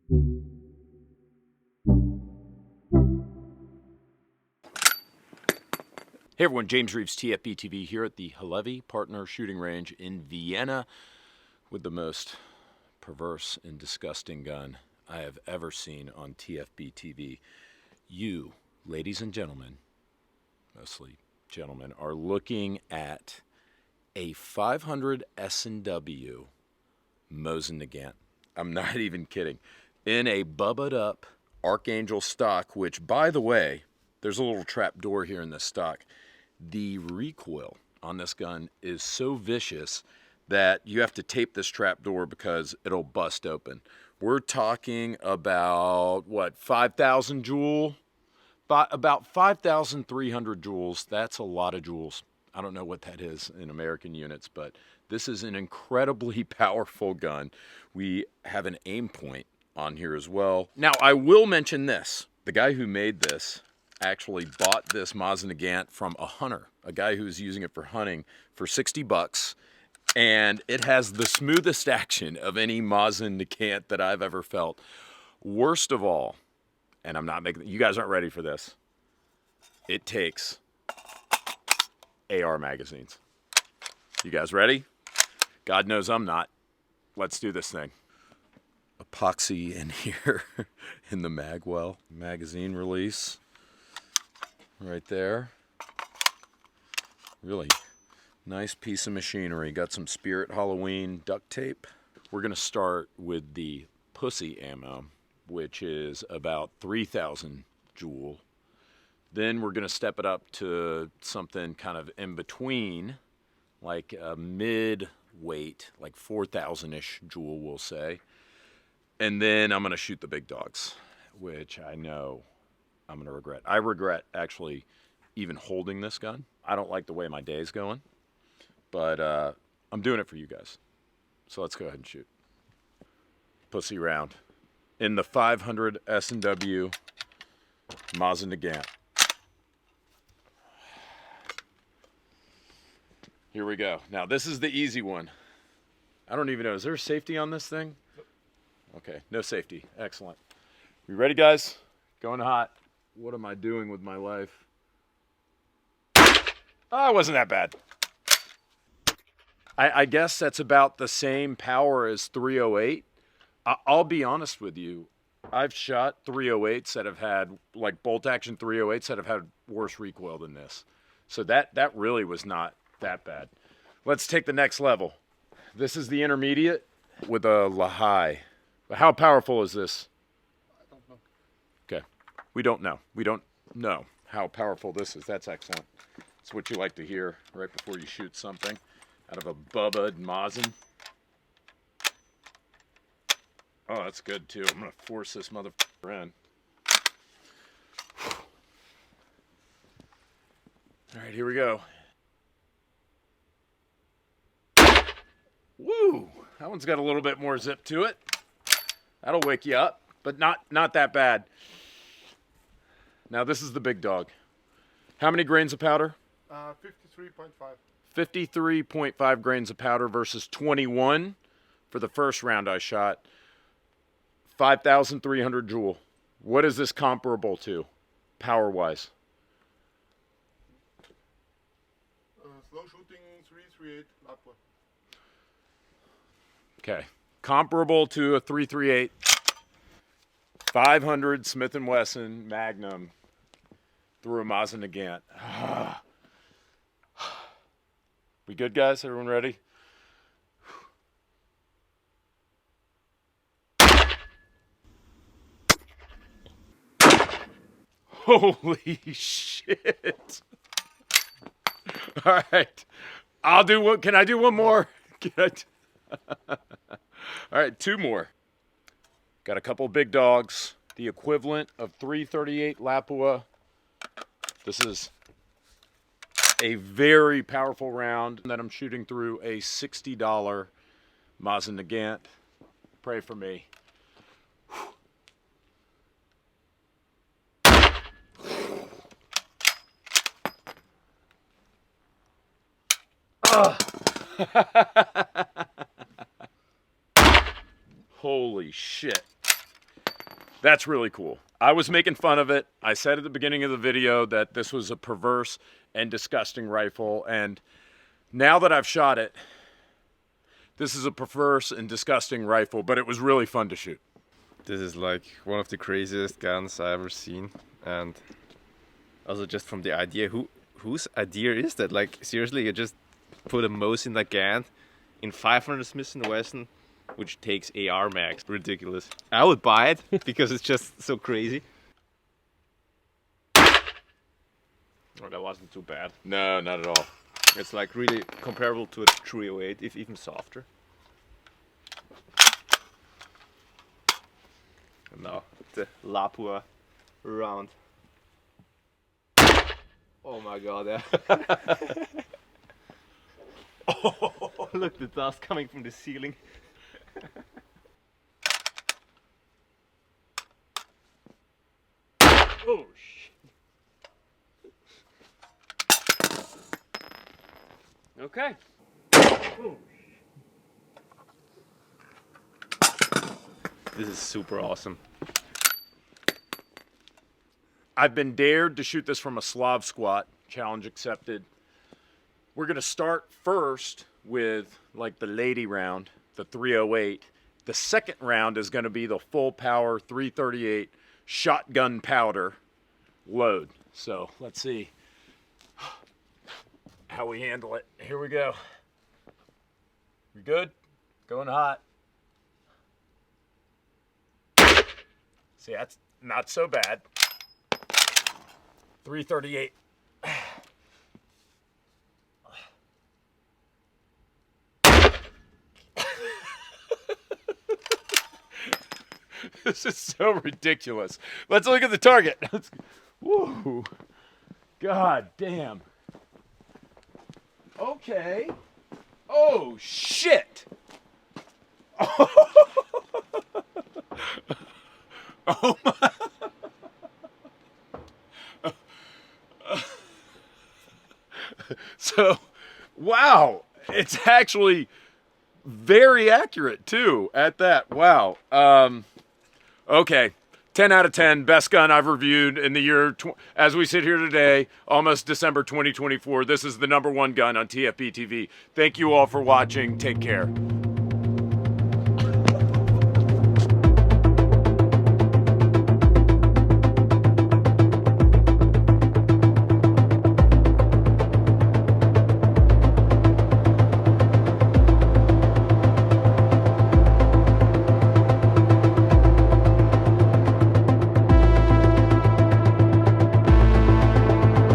Hey everyone, James Reeves, TFB TV here at the Halevi Partner Shooting Range in Vienna with the most perverse and disgusting gun I have ever seen on TFB TV. You, ladies and gentlemen, mostly gentlemen, are looking at a 500 S&W Mosin Nagant. I'm not even kidding. In a Bubba'd up Archangel stock, which, by the way, there's a little trap door here in this stock. The recoil on this gun is so vicious that you have to tape this trap door because it'll bust open. We're talking about, what, 5,000 joule? About 5,300 joules. That's a lot of joules. I don't know what that is in American units, but this is an incredibly powerful gun. We have an aim point on here as well. Now, I will mention this. The guy who made this actually bought this Mosin Nagant from a hunter, a guy who's using it for hunting, for 60 bucks. And it has the smoothest action of any Mosin Nagant that I've ever felt. Worst of all, and I'm not making, you guys aren't ready for this, it takes AR magazines. You guys ready? God knows I'm not. Let's do this thing. Epoxy in here in the magwell. Magazine release right there. Really nice piece of machinery. Got some Spirit Halloween duct tape. We're gonna start with the pussy ammo, which is about 3,000 joule. Then we're gonna step it up to something kind of in between, like a mid-weight, like 4,000-ish joule, we'll say. And then I'm gonna shoot the big dogs, which I know I'm gonna regret. I regret actually even holding this gun. I don't like the way my day's going, but I'm doing it for you guys. So let's go ahead and shoot. Pussy round in the 500 S&W Mosin Nagant. Here we go. Now this is the easy one. I don't even know, is there safety on this thing? Okay, no safety. Excellent. We ready, guys? Going hot. What am I doing with my life? Oh, it wasn't that bad. I guess that's about the same power as 308. I'll be honest with you. I've shot 308s that have had, like bolt action 308s that have had worse recoil than this. So that really was not that bad. Let's take the next level. This is the intermediate with a Lahai. How powerful is this? I don't know. Okay. We don't know. We don't know how powerful this is. That's excellent. It's what you like to hear right before you shoot something out of a Bubba Mosin. Oh, that's good too. I'm going to force this motherfucker in. All right, here we go. Woo! That one's got a little bit more zip to it. That'll wake you up, but not that bad. Now this is the big dog. How many grains of powder? 53.5. 53.5 grains of powder versus 21 for the first round I shot. 5,300 joule. What is this comparable to, power-wise? Slow shooting 338 Lapua. Okay, comparable to a 338, 500 Smith & Wesson Magnum through a Mosin Nagant. We good, guys? Everyone ready? Holy shit. All right. I'll do one. Can I do one more? All right, two more. Got a couple big dogs. The equivalent of 338 Lapua. This is a very powerful round that I'm shooting through a $60 Mosin Nagant. Pray for me. Holy shit. That's really cool. I was making fun of it. I said at the beginning of the video that this was a perverse and disgusting rifle, and now that I've shot it, this is a perverse and disgusting rifle, but it was really fun to shoot. This is like one of the craziest guns I've ever seen, and also just from the idea, whose idea is that? Like, seriously, you just put a Mosin Nagant in 500 Smith & Wesson, which takes AR mags. Ridiculous. I would buy it because it's just so crazy. Oh, that wasn't too bad. No, not at all. It's like really comparable to a 308, if even softer. And now the Lapua round. Oh my god, yeah. Oh, look, the dust coming from the ceiling. Oh shit. Okay. Oh. This is super awesome. I've been dared to shoot this from a Slav squat. Challenge accepted. We're going to start first with like the lady round, the 308. The second round is going to be the full power 338 shotgun powder load. So let's see how we handle it. Here we go. We good? Going hot. See, that's not so bad. 338. This is so ridiculous. Let's look at the target. Woo. God damn. Okay. Oh, shit. Oh, my. So, wow. It's actually very accurate, too, at that. Wow. Okay. 10 out of 10, best gun I've reviewed in the year, as we sit here today, almost December 2024. This is the #1 gun on TFB TV. Thank you all for watching. Take care.